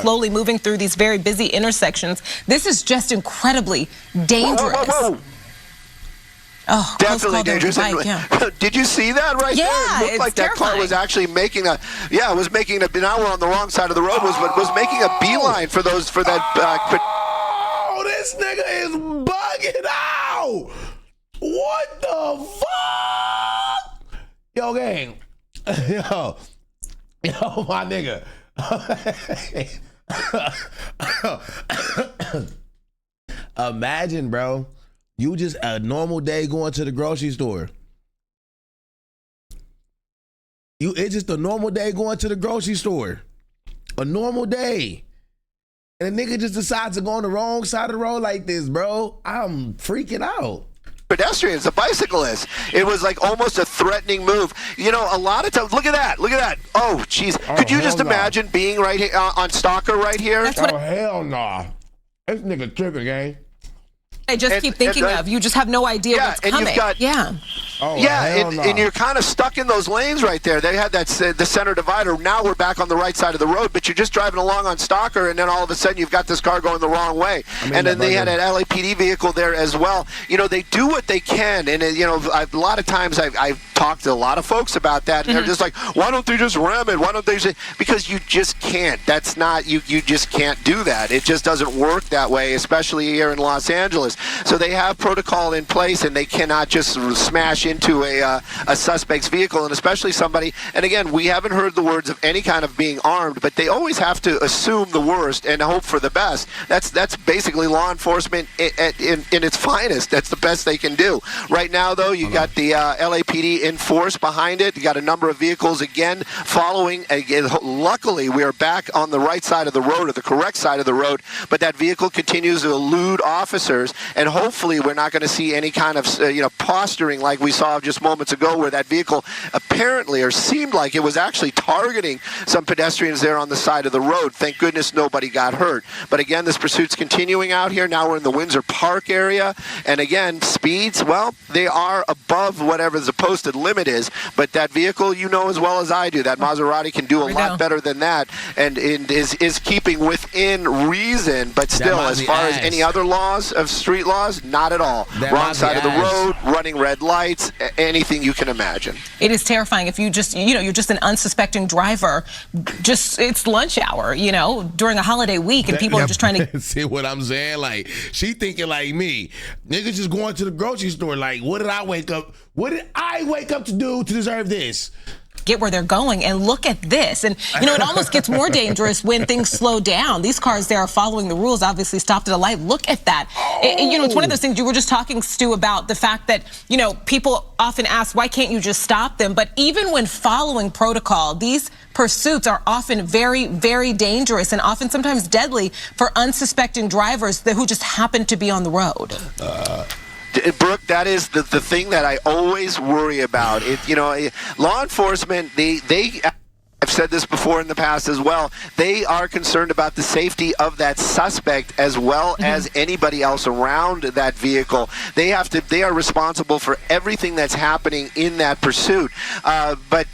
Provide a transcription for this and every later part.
slowly moving through these very busy intersections. This is just incredibly dangerous. Whoa. Oh, definitely dangerous. Bike, yeah. Did you see that right there? It looked like terrifying. That car was actually making a, now we're on the wrong side of the road, was making a beeline for that. Oh, this nigga is bugging out. What the fuck? Yo, gang. Yo, my nigga. Imagine, bro, you just a normal day going to the grocery store. It's just a normal day going to the grocery store. A normal day. And a nigga just decides to go on the wrong side of the road like this, bro. I'm freaking out. Pedestrians, a bicyclist. It was like almost a threatening move. You know, a lot of times, look at that. Oh, jeez. Could you just imagine being right here on Stalker right here? Hell nah. This nigga tripping, gang. I just keep thinking of. You just have no idea what's coming. And you're kind of stuck in those lanes right there. They had the center divider. Now we're back on the right side of the road, but you're just driving along on Stalker, and then all of a sudden you've got this car going the wrong way. And then they had an LAPD vehicle there as well. You know, they do what they can, and you know, a lot of times I've talked to a lot of folks about that, and they're just like, why don't they just ram it? Why don't they? Because you just can't. That's not you just can't do that. It just doesn't work that way, especially here in Los Angeles. So they have protocol in place, and they cannot just smash into a suspect's vehicle, and especially somebody. And again, we haven't heard the words of any kind of being armed, but they always have to assume the worst and hope for the best. That's basically law enforcement in its finest. That's the best they can do. Right now, though, you got the LAPD in force behind it. You got a number of vehicles again following. Again, luckily, we are back on the right side of the road, or the correct side of the road, but that vehicle continues to elude officers, and hopefully we're not going to see any kind of posturing like we saw just moments ago, where that vehicle apparently, or seemed like it was actually targeting some pedestrians there on the side of the road. Thank goodness nobody got hurt. But again, this pursuit's continuing out here. Now we're in the Windsor Park area, and again, speeds, well, they are above whatever the posted limit is, but that vehicle, you know as well as I do, that Maserati can do a lot better than that, and is keeping within reason, but still, as far as any other laws of street laws, not at all. Wrong side of the road, running red lights, anything you can imagine. It is terrifying if you just, you're just an unsuspecting driver. Just, it's lunch hour, during a holiday week, and people are just trying to see what I'm saying. Like, she thinking like me. Niggas just going to the grocery store. Like, what did I wake up to do to deserve this? Get where they're going, and look at this. And it almost gets more dangerous when things slow down. These cars there are following the rules, obviously stopped at a light. Look at that. It's one of those things. You were just talking, Stu, about the fact that people often ask, why can't you just stop them? But even when following protocol, these pursuits are often very, very dangerous, and often sometimes deadly for unsuspecting drivers who just happen to be on the road. Brooke, that is the thing that I always worry about. Law enforcement, they I've said this before in the past as well, they are concerned about the safety of that suspect as well as anybody else around that vehicle. They are responsible for everything that's happening in that pursuit. But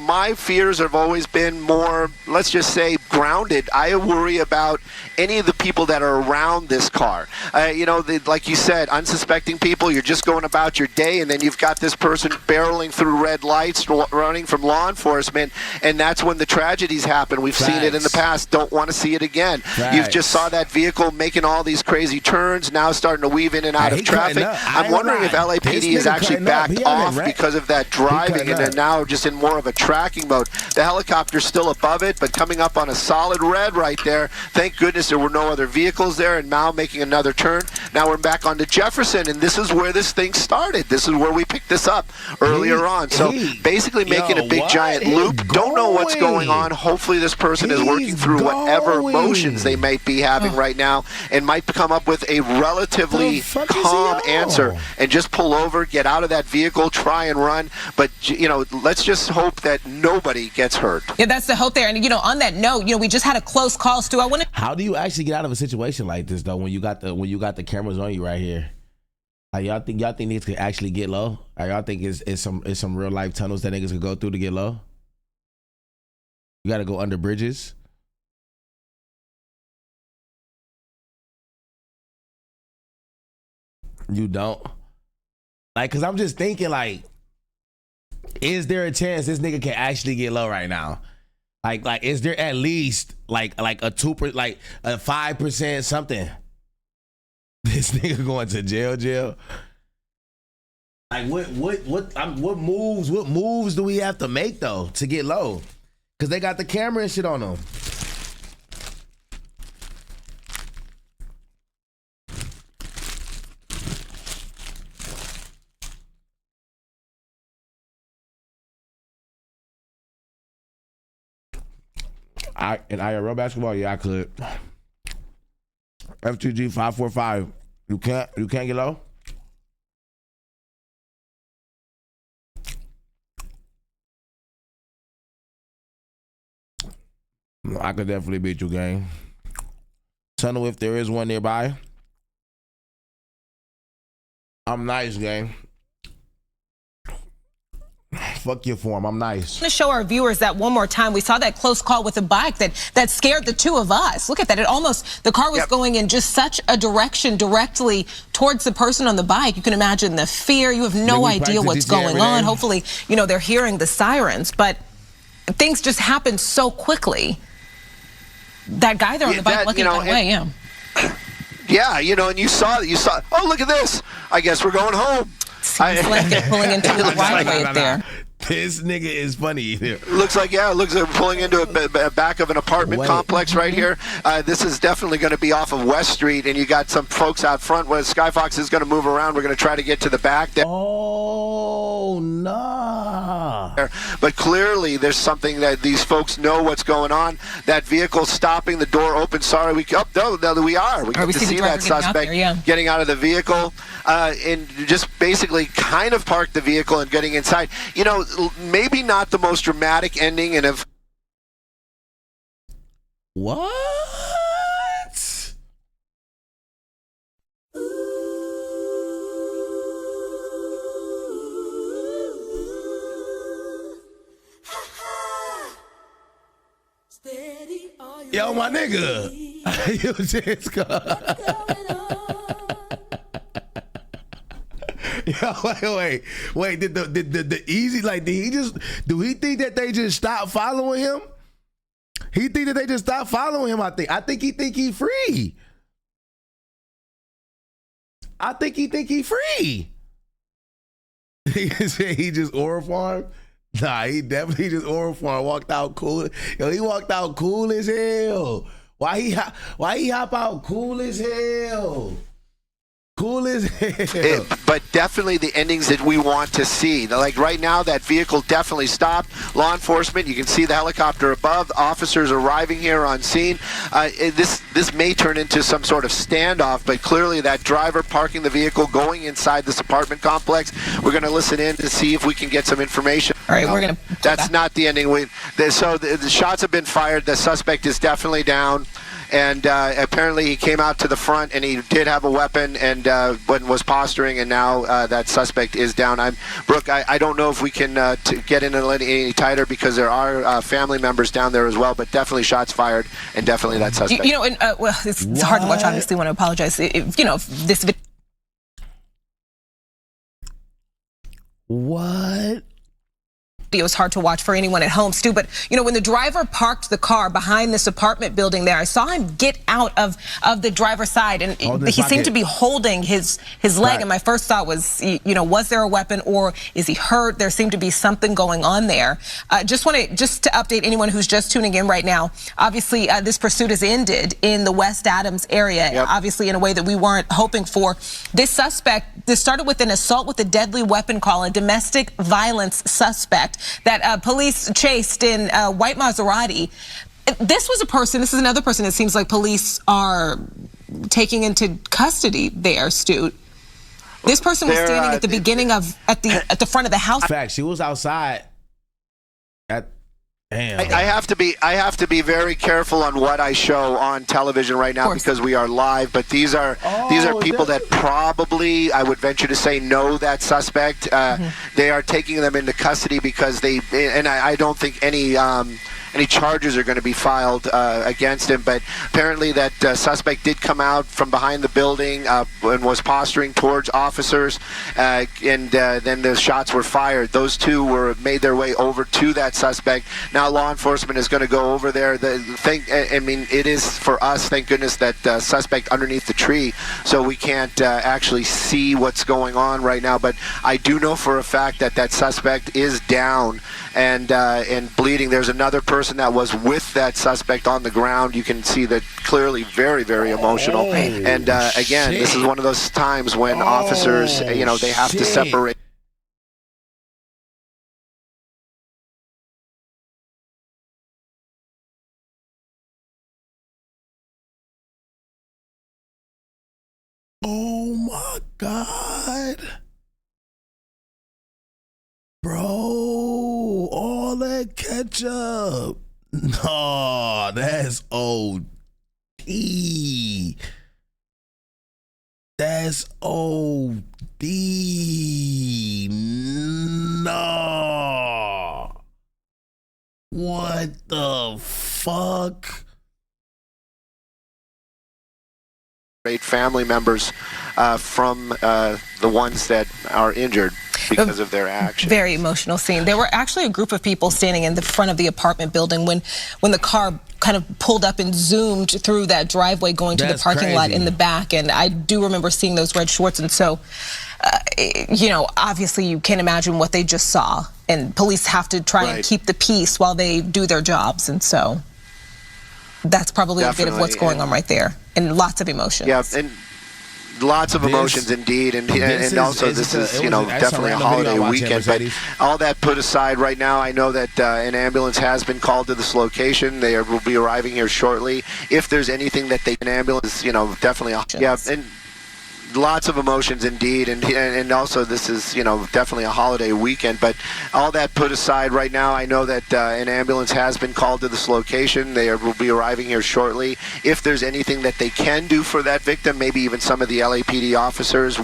my fears have always been more, let's just say, grounded. I worry about any of the people that are around this car. Like you said, unsuspecting people, you're just going about your day, and then you've got this person barreling through red lights, running from law enforcement, and that's when the tragedies happen. We've seen it in the past. Don't want to see it again. You just saw that vehicle making all these crazy turns, now starting to weave in and out of traffic. I'm wondering if LAPD is actually backed off because of that driving, and they're now just in more of a tracking mode. The helicopter's still above it, but coming up on a solid red right there. Thank goodness there were no other vehicles there, and now making another turn. Now we're back onto Jefferson, and this is where this thing started. This is where we picked this up earlier on. So basically making a big giant loop. Don't know what's going on. Hopefully this person is working through whatever emotions they might be having right now, and might come up with a relatively calm answer and just pull over, get out of that vehicle, try and run. But let's just hope that nobody gets hurt. Yeah, that's the hope there. And on that note, we just had a close call, Stu. How do you actually get out of a situation like this though, when you got the cameras on you right here? Y'all think niggas could actually get low? Y'all think it's some real life tunnels that niggas could go through to get low? You got to go under bridges. You don't? Like, cause I'm just thinking, like, is there a chance this nigga can actually get low right now? Like, is there at least like a 2%, like a 5% something? This nigga going to jail? Like, what moves do we have to make though to get low? Cause they got the camera and shit on them. In IRL basketball, yeah, I could. FTG 545. You can't get low? I could definitely beat you, gang. Tunnel if there is one nearby. I'm nice, gang. Fuck your form. I'm nice. I'm gonna show our viewers that one more time. We saw that close call with a bike that scared the two of us. Look at that. The car was going in just such a direction directly towards the person on the bike. You can imagine the fear. You have no idea what's going on. Hopefully, they're hearing the sirens, but things just happen so quickly. That guy there on the bike looking that way, Yeah, and you saw, oh, look at this. I guess we're going home. Seems like they're pulling into the right way there. This nigga is funny. Looks like pulling into a back of an apartment complex right here. This is definitely going to be off of West Street, and you got some folks out front. Where Skyfox is going to move around. We're going to try to get to the back there. Oh, nah. But clearly, there's something that these folks know what's going on. That vehicle stopping, the door open. Sorry, we are. We get to see that suspect getting out of the vehicle and just basically kind of parked the vehicle and getting inside. Maybe not the most dramatic ending in a... What? Yo, my nigga. You just Yo, wait. Did the easy, like, do he think that they just stopped following him? He think that they just stopped following him. I think he think he free. I think he free. He just oral farm. Nah, he definitely just oral farm. Walked out cool. Yo, he walked out cool as hell. Why he hop out cool as hell? Cool as hell. But definitely the endings that we want to see. Like right now, that vehicle definitely stopped. Law enforcement, you can see the helicopter above. Officers arriving here on scene. This may turn into some sort of standoff, but clearly that driver parking the vehicle, going inside this apartment complex. We're going to listen in to see if we can get some information. All right, we're going to... That's not the ending. So the shots have been fired. The suspect is definitely down. And apparently he came out to the front and he did have a weapon and was posturing, and now that suspect is down. Brooke, I don't know if we can get in any tighter because there are family members down there as well, but definitely shots fired and definitely that suspect. Well, it's hard to watch, obviously. I want to apologize. If this video... What? It was hard to watch for anyone at home, Stu, but when the driver parked the car behind this apartment building there, I saw him get out of the driver's side, and he seemed to be holding his leg. Right. And my first thought was, was there a weapon or is he hurt? There seemed to be something going on there. Just to update anyone who's just tuning in right now. Obviously, this pursuit has ended in the West Adams area, obviously in a way that we weren't hoping for. This started with an assault with a deadly weapon call, a domestic violence suspect that police chased in a white Maserati. This is another person it seems like police are taking into custody there, Stu. This person was standing at the beginning at the front of the house. In fact, she was outside Damn. I have to be very careful on what I show on television right now because we are live. But these are people that probably, I would venture to say, know that suspect. They are taking them into custody because I don't think any charges are going to be filed against him. But apparently that suspect did come out from behind the building and was posturing towards officers, and then the shots were fired. Those two made their way over to that suspect. Now law enforcement is going to go over there. I mean, it is for us, thank goodness, that suspect underneath the tree, so we can't actually see what's going on right now. But I do know for a fact that that suspect is down and bleeding. There's another person that was with that suspect on the ground. You can see that clearly, very, very emotional. And again, this is one of those times when officers, they have to separate. Oh my God. Bro, all that ketchup. No, that's OD. That's OD. No. What the fuck? Family members from the ones that are injured because of their actions. Very emotional scene. There were actually a group of people standing in the front of the apartment building when the car kind of pulled up and zoomed through that driveway going to the parking lot in the back. And I do remember seeing those red shorts. And so, obviously you can't imagine what they just saw. And police have to try and keep the peace while they do their jobs. And so that's probably a bit of what's going on right there. And lots of emotions. Yeah, and lots of emotions indeed. And also this is definitely a holiday weekend. But all that put aside right now, I know that an ambulance has been called to this location. They will be arriving here shortly. If there's anything that an ambulance, definitely. Yeah, and lots of emotions indeed, and also this is definitely a holiday weekend. But all that put aside right now, I know that an ambulance has been called to this location. They will be arriving here shortly. If there's anything that they can do for that victim, maybe even some of the LAPD officers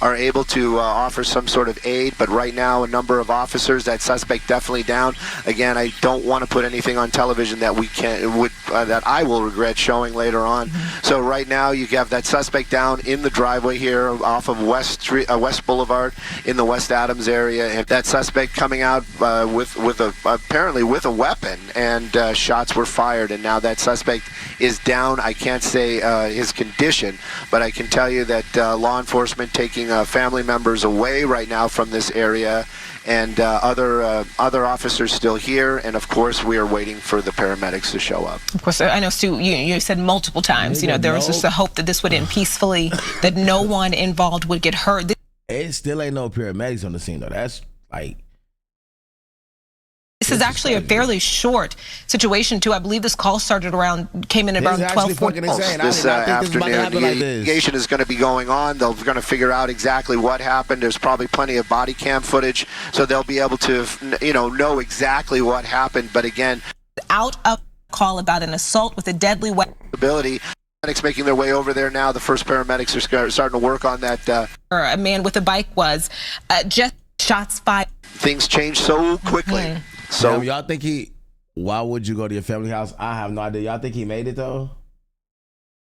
are able to offer some sort of aid. But right now, a number of officers, that suspect definitely down. Again, I don't want to put anything on television that that I will regret showing later on. So right now, you have that suspect down in the driveway here off of West Boulevard in the West Adams area, and that suspect coming out apparently with a weapon, and shots were fired, and now that suspect is down. I can't say his condition, but I can tell you that law enforcement taking family members away right now from this area, and other officers still here, and of course we are waiting for the paramedics to show up. Of course, I know, Stu, you said multiple times, there was just a hope that this would end peacefully, that no one involved would get hurt. It still ain't no paramedics on the scene though. That's like, this is actually a fairly short situation too. I believe this call came in around 12:40. This afternoon, the investigation is going to be going on. They're going to figure out exactly what happened. There's probably plenty of body cam footage, so they'll be able to, know exactly what happened. But again, out of call about an assault with a deadly weapon. Paramedics making their way over there now. The first paramedics are starting to work on that. A man with a bike was just shots fired. Things change so quickly. So y'all think why would you go to your family house? I have no idea. Y'all think he made it though?